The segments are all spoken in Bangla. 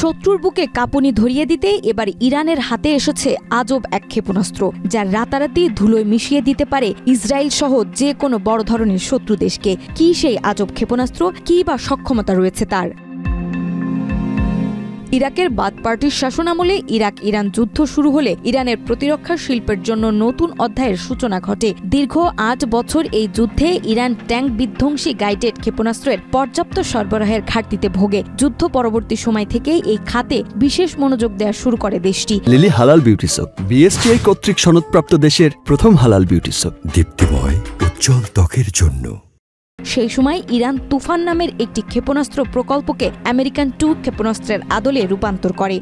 শত্রুর বুকে কাঁপুনি ধরিয়ে দিতে এবার ইরানের হাতে এসেছে আজব এক ক্ষেপণাস্ত্র, যা রাতারাতি ধুলোয় মিশিয়ে দিতে পারে ইসরায়েল সহ যে কোনো বড় ধরনের শত্রু দেশকে। কি সেই আজব ক্ষেপণাস্ত্র, কি বা সক্ষমতা রয়েছে তার? ইরাকের বাথ পার্টির শাসনামলে ইরাক ইরান যুদ্ধ শুরু হলে ইরানের প্রতিরক্ষা শিল্পের জন্য নতুন অধ্যায়ের সূচনা ঘটে। দীর্ঘ ৮ বছর এই যুদ্ধে ইরান ট্যাঙ্ক বিধ্বংসী গাইডেড ক্ষেপণাস্ত্রের পর্যাপ্ত সরবরাহের ঘাটতিতে ভোগে। যুদ্ধ পরবর্তী সময় থেকে এই খাতে বিশেষ মনোযোগ দেওয়া শুরু করে দেশটি। লিলি হালাল বিউটি সোপ, বিএসটিআই কর্তৃক সনদপ্রাপ্ত দেশের প্রথম হালাল বিউটি সোপ, দীপ্তিময় উজ্জ্বল ত্বকের জন্য। সেই সময় ইরান তুফান নামের একটি ক্ষেপণাস্ত্র প্রকল্পকে আমেরিকান 2 ক্ষেপণাস্ত্রের আদলে রূপান্তর করে।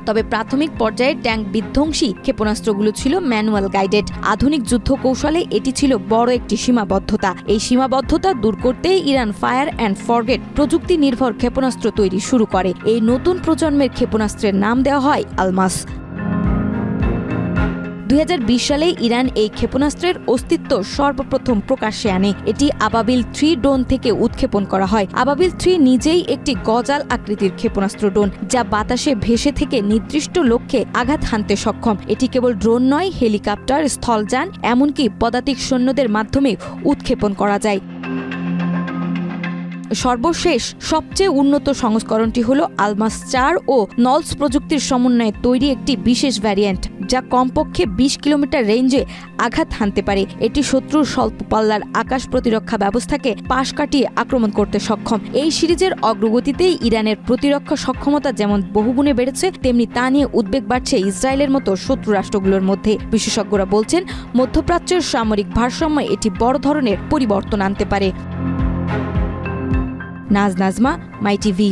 তবে প্রাথমিক পর্যায়ে ট্যাঙ্ক বিধ্বংসী ক্ষেপণাস্ত্রগুলো ছিল ম্যানুয়াল গাইডেড। আধুনিক যুদ্ধ কৌশলে এটি ছিল বড় একটি সীমাবদ্ধতা। এই সীমাবদ্ধতা দূর করতেই ইরান ফায়ার অ্যান্ড ফরগেট প্রযুক্তি নির্ভর ক্ষেপণাস্ত্র তৈরি শুরু করে। এই নতুন প্রজন্মের ক্ষেপণাস্ত্রের নাম দেওয়া হয় আলমাস। 2020 সালে ইরান এই ক্ষেপণাস্ত্রের অস্তিত্ব সর্বপ্রথম প্রকাশ্যে আনে। এটি আবাবিল 3 ড্রোন থেকে উৎক্ষেপণ করা হয়। আবাবিল 3 নিজেই একটি গজাল আকৃতির ক্ষেপণাস্ত্র ড্রোন, যা বাতাসে ভেসে থেকে নির্দিষ্ট লক্ষ্যে আঘাত হানতে সক্ষম। এটি কেবল ড্রোন নয়, হেলিকপ্টার, স্থলযান, এমনকি পদাতিক সৈন্যদের মাধ্যমে উৎক্ষেপণ করা যায়। সর্বশেষ সবচেয়ে উন্নত সংস্করণটি হল আলমাস 4 ও নলস প্রযুক্তির সমন্বয়ে তৈরি একটি বিশেষ ভ্যারিয়েন্ট, যা কমপক্ষে 20 কিলোমিটার রেঞ্জে আঘাত হানতে পারে। এটি শত্রুর স্বল্প পাল্লার আকাশ প্রতিরক্ষা ব্যবস্থাকে পাশ কাটিয়ে আক্রমণ করতে সক্ষম। এই সিরিজের অগ্রগতিতেই ইরানের প্রতিরক্ষা সক্ষমতা যেমন বহুগুণে বেড়েছে, তেমনি তা নিয়ে উদ্বেগ বাড়ছে ইসরায়েলের মতো শত্রু রাষ্ট্রগুলোর মধ্যে। বিশেষজ্ঞরা বলছেন, মধ্যপ্রাচ্যের সামরিক ভারসাম্য এটি বড় ধরনের পরিবর্তন আনতে পারে। নাজমা, মাই টিভি।